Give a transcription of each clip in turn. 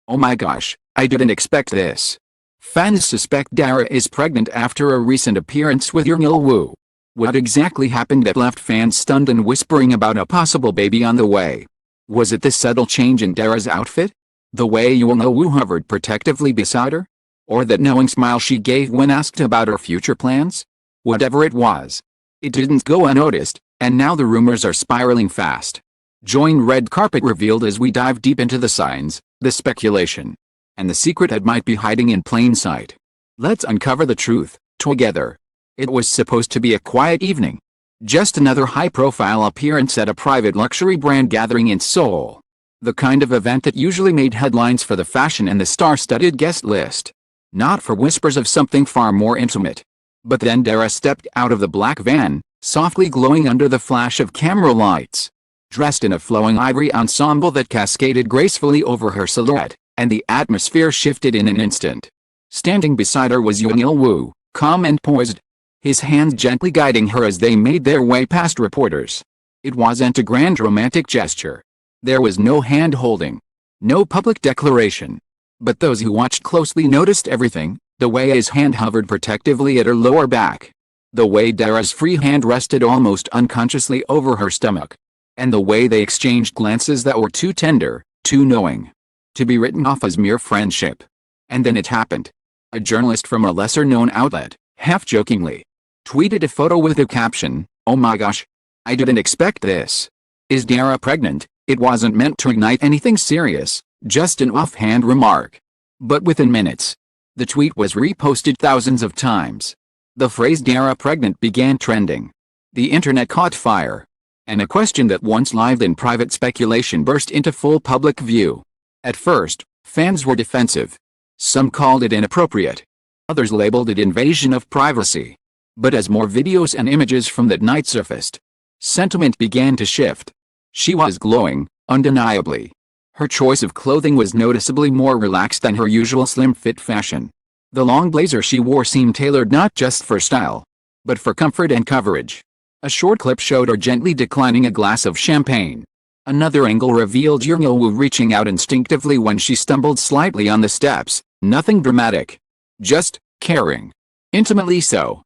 Oh my gosh, I didn't expect this. Fans suspect Dara is pregnant after a recent appearance with Jung Il Woo. What exactly happened that left fans stunned and whispering about a possible baby on the way? Was it the subtle change in Dara's outfit? The way Jung Il Woo hovered protectively beside her? Or that knowing smile she gave when asked about her future plans? Whatever it was, it didn't go unnoticed, and now the rumors are spiraling fast. Join Red Carpet Revealed as we dive deep into the signs, the speculation, and the secret that might be hiding in plain sight. Let's uncover the truth, together. It was supposed to be a quiet evening. Just another high-profile appearance at a private luxury brand gathering in Seoul. The kind of event that usually made headlines for the fashion and the star-studded guest list. Not for whispers of something far more intimate. But then Dara stepped out of the black van, softly glowing under the flash of camera lights. Dressed in a flowing ivory ensemble that cascaded gracefully over her silhouette, and the atmosphere shifted in an instant. Standing beside her was Jung Il Woo, calm and poised, his hands gently guiding her as they made their way past reporters. It wasn't a grand romantic gesture. There was no hand-holding, no public declaration. But those who watched closely noticed everything, the way his hand hovered protectively at her lower back. The way Dara's free hand rested almost unconsciously over her stomach. And the way they exchanged glances that were too tender, too knowing, to be written off as mere friendship. And then it happened. A journalist from a lesser-known outlet, half-jokingly, tweeted a photo with the caption, "Oh my gosh, I didn't expect this. Is Dara pregnant?" It wasn't meant to ignite anything serious, just an offhand remark. But within minutes, the tweet was reposted thousands of times. The phrase "Dara pregnant" began trending. The internet caught fire. And a question that once lived in private speculation burst into full public view. At first, fans were defensive. Some called it inappropriate. Others labeled it invasion of privacy. But as more videos and images from that night surfaced, sentiment began to shift. She was glowing, undeniably. Her choice of clothing was noticeably more relaxed than her usual slim-fit fashion. The long blazer she wore seemed tailored not just for style, but for comfort and coverage. A short clip showed her gently declining a glass of champagne. Another angle revealed Jung Il Woo reaching out instinctively when she stumbled slightly on the steps. Nothing dramatic. Just caring. Intimately so.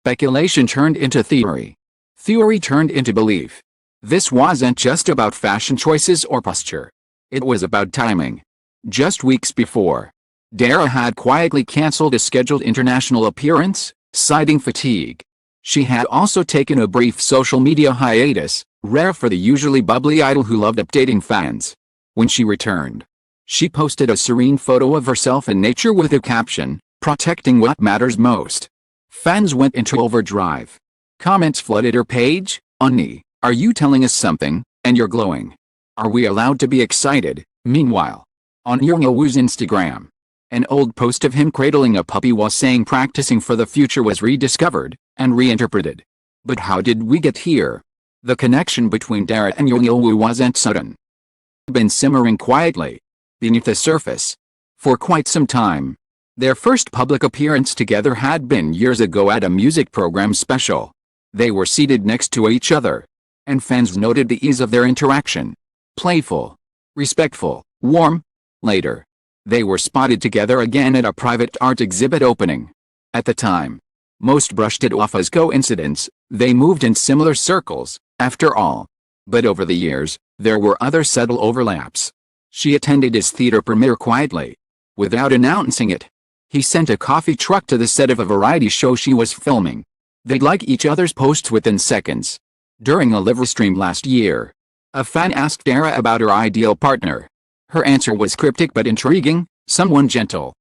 Speculation turned into theory. Theory turned into belief. This wasn't just about fashion choices or posture. It was about timing. Just weeks before, Dara had quietly cancelled a scheduled international appearance, citing fatigue. She had also taken a brief social media hiatus, rare for the usually bubbly idol who loved updating fans. When she returned, she posted a serene photo of herself in nature with a caption, "Protecting what matters most." Fans went into overdrive. Comments flooded her page. "Unni, are you telling us something? And you're glowing. Are we allowed to be excited?" Meanwhile, on Jung Il Woo's Instagram, an old post of him cradling a puppy while saying practicing for the future was rediscovered and reinterpreted. But how did we get here? The connection between Dara and Jung Il Woo wasn't sudden. It had been simmering quietly, beneath the surface, for quite some time. Their first public appearance together had been years ago at a music program special. They were seated next to each other, and fans noted the ease of their interaction. Playful, respectful, warm. Later, they were spotted together again at a private art exhibit opening. At the time, most brushed it off as coincidence. They moved in similar circles, after all. But over the years, there were other subtle overlaps. She attended his theater premiere quietly, without announcing it. He sent a coffee truck to the set of a variety show she was filming. They'd like each other's posts within seconds. During a live stream last year, a fan asked Dara about her ideal partner. Her answer was cryptic but intriguing: someone gentle,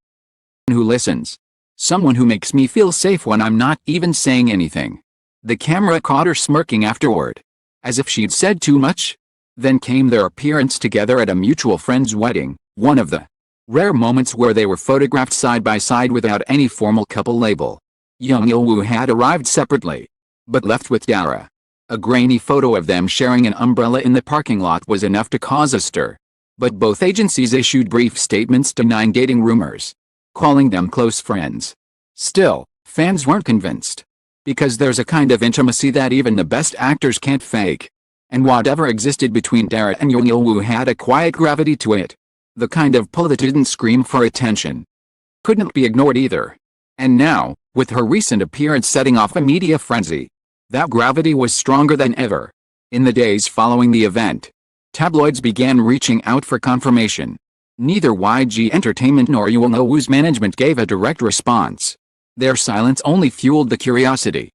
who listens, someone who makes me feel safe when I'm not even saying anything. The camera caught her smirking afterward, as if she'd said too much. Then came their appearance together at a mutual friend's wedding, one of the rare moments where they were photographed side by side without any formal couple label. Jung Il Woo had arrived separately, but left with Dara. A grainy photo of them sharing an umbrella in the parking lot was enough to cause a stir. But both agencies issued brief statements denying dating rumors, calling them close friends. Still, fans weren't convinced. Because there's a kind of intimacy that even the best actors can't fake. And whatever existed between Dara and Jung Il Woo had a quiet gravity to it. The kind of pull that didn't scream for attention. Couldn't be ignored either. And now, with her recent appearance setting off a media frenzy, that gravity was stronger than ever. In the days following the event, tabloids began reaching out for confirmation. Neither YG Entertainment nor Jung Il Woo's management gave a direct response. Their silence only fueled the curiosity.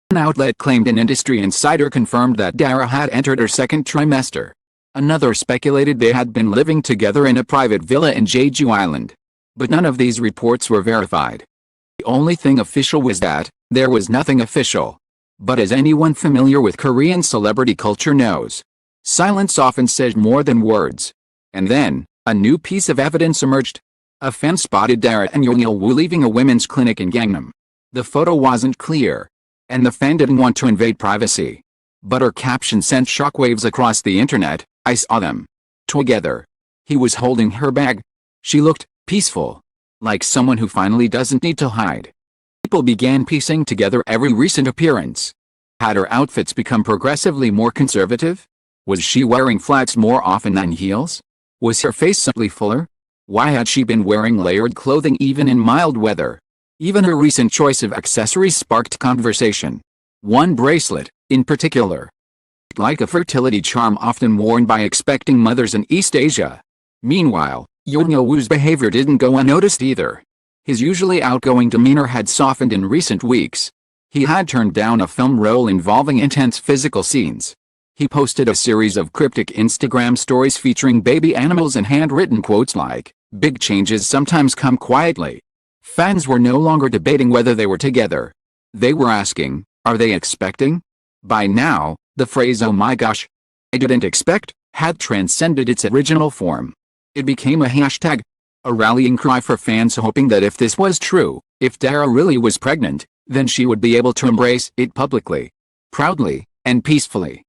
One outlet claimed an industry insider confirmed that Dara had entered her second trimester. Another speculated they had been living together in a private villa in Jeju Island. But none of these reports were verified. The only thing official was that there was nothing official. But as anyone familiar with Korean celebrity culture knows, silence often says more than words. And then, a new piece of evidence emerged. A fan spotted Dara and Jung Il Woo leaving a women's clinic in Gangnam. The photo wasn't clear, and the fan didn't want to invade privacy. But her caption sent shockwaves across the internet. "I saw them together. He was holding her bag. She looked peaceful, like someone who finally doesn't need to hide." People began piecing together every recent appearance. Had her outfits become progressively more conservative? Was she wearing flats more often than heels? Was her face simply fuller? Why had she been wearing layered clothing even in mild weather? Even her recent choice of accessories sparked conversation. One bracelet, in particular, like a fertility charm often worn by expecting mothers in East Asia. Meanwhile, Jung Il Woo's behavior didn't go unnoticed either. His usually outgoing demeanor had softened in recent weeks. He had turned down a film role involving intense physical scenes. He posted a series of cryptic Instagram stories featuring baby animals and handwritten quotes like, "Big changes sometimes come quietly." Fans were no longer debating whether they were together. They were asking, are they expecting? By now, the phrase "oh my gosh, I didn't expect" had transcended its original form. It became a hashtag, a rallying cry for fans hoping that if this was true, if Dara really was pregnant, then she would be able to embrace it publicly, proudly, and peacefully.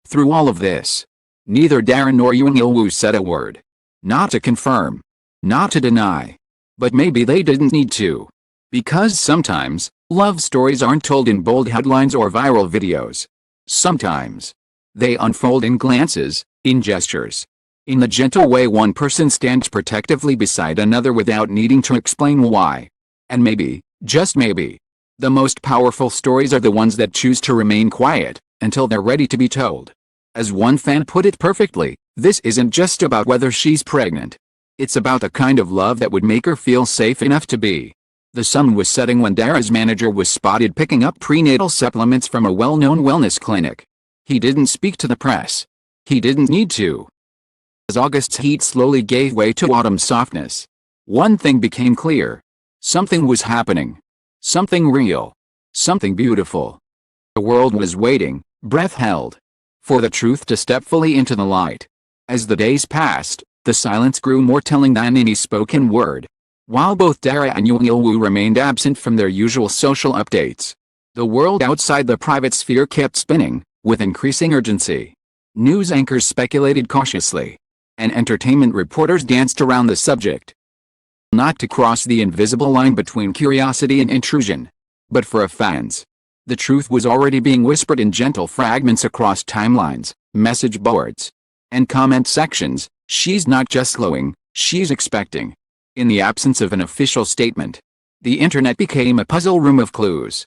Through all of this, neither Dara nor Jung Il Woo said a word. Not to confirm, not to deny. But maybe they didn't need to. Because sometimes, love stories aren't told in bold headlines or viral videos. Sometimes, they unfold in glances, in gestures, in the gentle way one person stands protectively beside another without needing to explain why. And maybe, just maybe, the most powerful stories are the ones that choose to remain quiet until they're ready to be told. As one fan put it perfectly, this isn't just about whether she's pregnant. It's about the kind of love that would make her feel safe enough to be. The sun was setting when Dara's manager was spotted picking up prenatal supplements from a well-known wellness clinic. He didn't speak to the press. He didn't need to. As August's heat slowly gave way to autumn's softness, one thing became clear. Something was happening. Something real. Something beautiful. The world was waiting, breath held, for the truth to step fully into the light. As the days passed, the silence grew more telling than any spoken word. While both Dara and Jung Il Woo remained absent from their usual social updates, the world outside the private sphere kept spinning, with increasing urgency. News anchors speculated cautiously, and entertainment reporters danced around the subject. Not to cross the invisible line between curiosity and intrusion, but for fans, the truth was already being whispered in gentle fragments across timelines, message boards, and comment sections. She's not just glowing, she's expecting. In the absence of an official statement, the internet became a puzzle room of clues.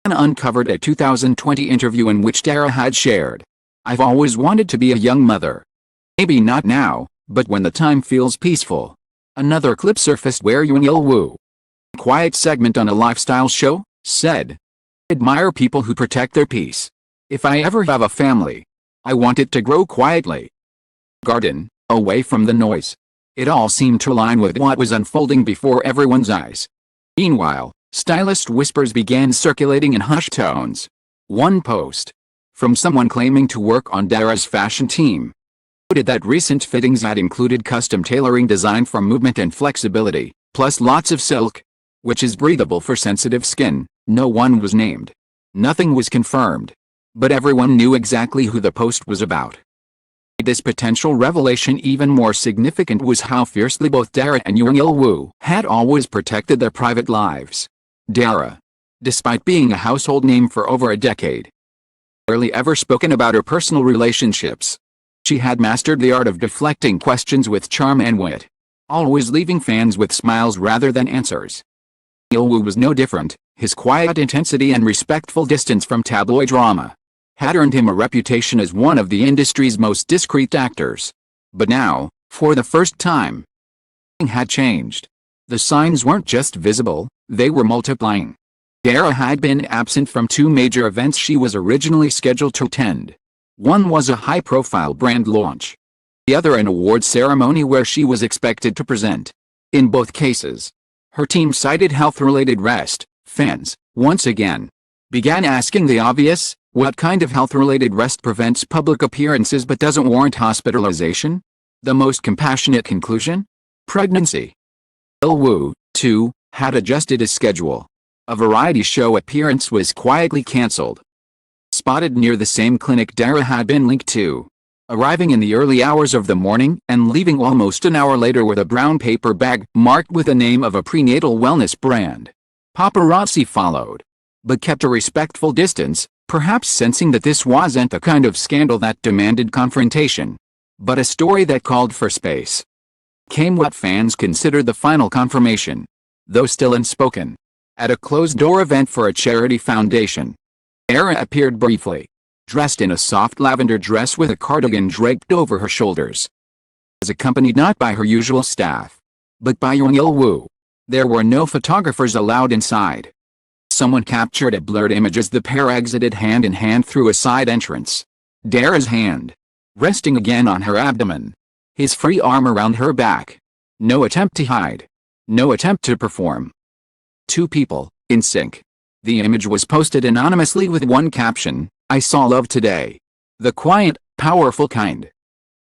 Anna uncovered a 2020 interview in which Dara had shared, "I've always wanted to be a young mother. Maybe not now, but when the time feels peaceful." Another clip surfaced where Jung Il Woo, quiet segment on a lifestyle show, said, "Admire people who protect their peace. If I ever have a family, I want it to grow quietly. Garden, away from the noise." It all seemed to align with what was unfolding before everyone's eyes. Meanwhile, stylist whispers began circulating in hushed tones. One post, from someone claiming to work on Dara's fashion team, noted that recent fittings had included custom tailoring designed for movement and flexibility, plus lots of silk, which is breathable for sensitive skin. No one was named. Nothing was confirmed. But everyone knew exactly who the post was about. This potential revelation even more significant was how fiercely both Dara and Jung Il Woo had always protected their private lives. Dara, despite being a household name for over a decade, rarely ever spoken about her personal relationships. She had mastered the art of deflecting questions with charm and wit, always leaving fans with smiles rather than answers. Il Woo was no different. His quiet intensity and respectful distance from tabloid drama had earned him a reputation as one of the industry's most discreet actors. But now, for the first time, something had changed. The signs weren't just visible, they were multiplying. Dara had been absent from two major events she was originally scheduled to attend. One was a high-profile brand launch. The other an awards ceremony where she was expected to present. In both cases, her team cited health-related rest. Fans, once again, began asking the obvious, what kind of health-related rest prevents public appearances but doesn't warrant hospitalization? The most compassionate conclusion? Pregnancy. Il Woo, too, had adjusted his schedule. A variety show appearance was quietly cancelled. Spotted near the same clinic Dara had been linked to, arriving in the early hours of the morning and leaving almost an hour later with a brown paper bag marked with the name of a prenatal wellness brand. Paparazzi followed, but kept a respectful distance, perhaps sensing that this wasn't the kind of scandal that demanded confrontation, but a story that called for space. Came what fans considered the final confirmation, though still unspoken. At a closed-door event for a charity foundation, Dara appeared briefly, dressed in a soft lavender dress with a cardigan draped over her shoulders. Was accompanied not by her usual staff, but by Jung Il Woo. There were no photographers allowed inside. Someone captured a blurred image as the pair exited hand in hand through a side entrance. Dara's hand, resting again on her abdomen, his free arm around her back. No attempt to hide. No attempt to perform. Two people, in sync. The image was posted anonymously with one caption, "I saw love today. The quiet, powerful kind."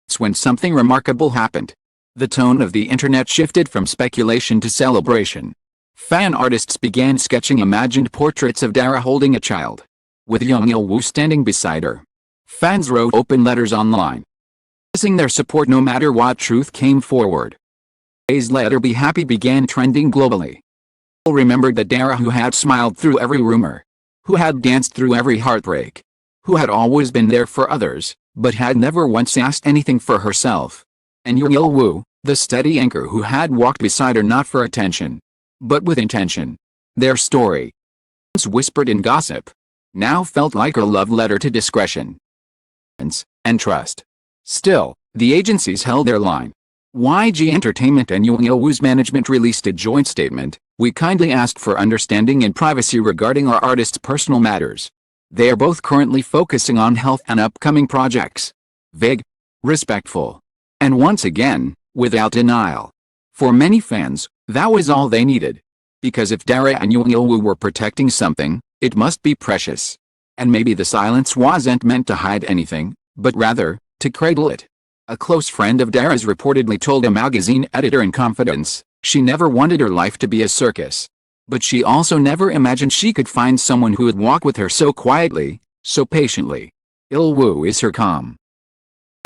It's when something remarkable happened. The tone of the internet shifted from speculation to celebration. Fan artists began sketching imagined portraits of Dara holding a child, with Jung Il Woo standing beside her. Fans wrote open letters online, expressing their support no matter what truth came forward. Days later, "Be Happy" began trending globally. People remembered the Dara who had smiled through every rumor, who had danced through every heartbreak, who had always been there for others, but had never once asked anything for herself. And Jung Il Woo, the steady anchor who had walked beside her not for attention, but with intention. Their story, once whispered in gossip, now felt like a love letter to discretion and trust. Still, the agencies held their line. YG Entertainment and Jung Il Woo's management released a joint statement. "We kindly ask for understanding and privacy regarding our artists' personal matters. They are both currently focusing on health and upcoming projects." Vague, respectful, and once again, without denial. For many fans, that was all they needed. Because if Dara and Jung Il Woo were protecting something, it must be precious. And maybe the silence wasn't meant to hide anything, but rather, to cradle it. A close friend of Dara's reportedly told a magazine editor in confidence, she never wanted her life to be a circus. But she also never imagined she could find someone who would walk with her so quietly, so patiently. Il Woo is her calm.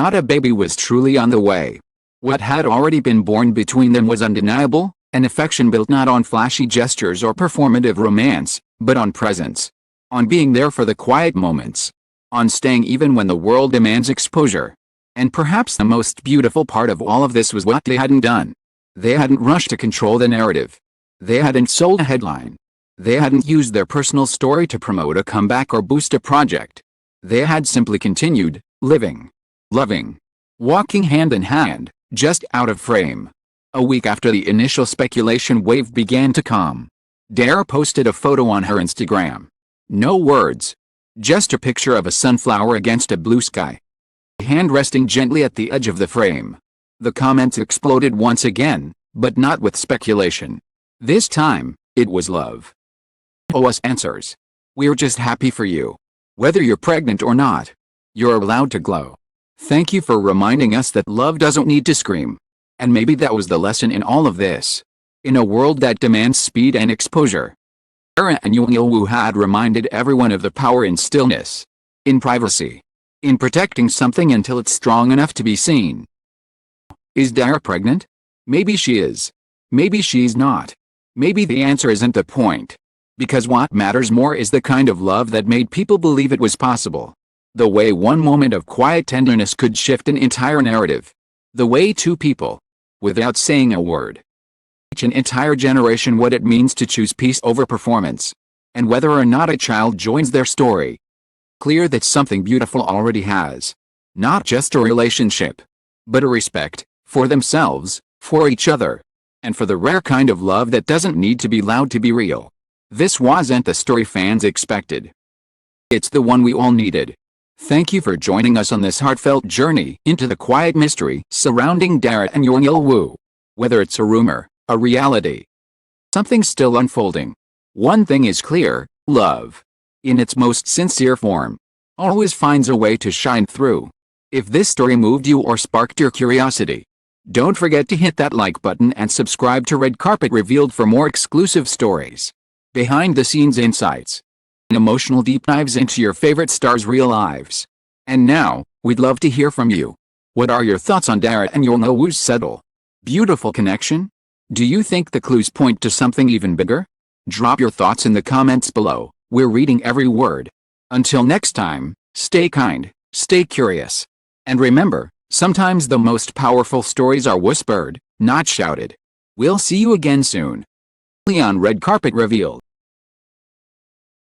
Not a baby was truly on the way. What had already been born between them was undeniable, an affection built not on flashy gestures or performative romance, but on presence. On being there for the quiet moments. On staying even when the world demands exposure. And perhaps the most beautiful part of all of this was what they hadn't done. They hadn't rushed to control the narrative. They hadn't sold a headline. They hadn't used their personal story to promote a comeback or boost a project. They had simply continued, living, loving, walking hand in hand, just out of frame. A week after the initial speculation wave began to calm, Dara posted a photo on her Instagram. No words. Just a picture of a sunflower against a blue sky. A hand resting gently at the edge of the frame. The comments exploded once again, but not with speculation. This time, it was love. "OS answers. We're just happy for you. Whether you're pregnant or not, you're allowed to glow. Thank you for reminding us that love doesn't need to scream." And maybe that was the lesson in all of this. In a world that demands speed and exposure, Dara and Jung Il Woo had reminded everyone of the power in stillness, in privacy, in protecting something until it's strong enough to be seen. Is Dara pregnant? Maybe she is. Maybe she's not. Maybe the answer isn't the point. Because what matters more is the kind of love that made people believe it was possible. The way one moment of quiet tenderness could shift an entire narrative. The way two people, without saying a word, teach an entire generation what it means to choose peace over performance, and whether or not a child joins their story. Clear that something beautiful already has, not just a relationship, but a respect, for themselves, for each other, and for the rare kind of love that doesn't need to be loud to be real. This wasn't the story fans expected. It's the one we all needed. Thank you for joining us on this heartfelt journey into the quiet mystery surrounding Dara and Jung Il Woo. Whether it's a rumor, a reality, something still unfolding, one thing is clear: love, in its most sincere form, always finds a way to shine through. If this story moved you or sparked your curiosity, don't forget to hit that like button and subscribe to Red Carpet Revealed for more exclusive stories, behind-the-scenes insights, and emotional deep dives into your favorite stars' real lives. And now, we'd love to hear from you. What are your thoughts on Dara and Jung Il Woo's subtle, beautiful connection? Do you think the clues point to something even bigger? Drop your thoughts in the comments below. We're reading every word. Until next time, stay kind, stay curious, and remember, sometimes the most powerful stories are whispered, not shouted. We'll see you again soon. On Red Carpet Revealed.